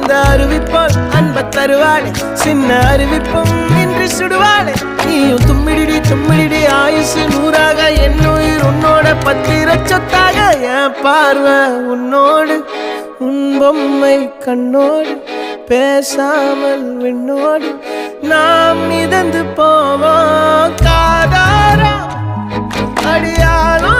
அந்த அறிவிப்பால் அன்ப தருவாளே சின்ன அறிவிப்பும் இன்றி சுடுவாளே நீயும் தும்மிடி தும்மிடி ஆயுசு நூறாக என்னுயிர் உன்னோட பத்திர சொத்தாக என் பார்வை உன்னோடு உன் பொம்மை கண்ணோடு பேசாமல் விண்ணோடு நாம் மிதந்து போவோம் காதாரா அடியாளோ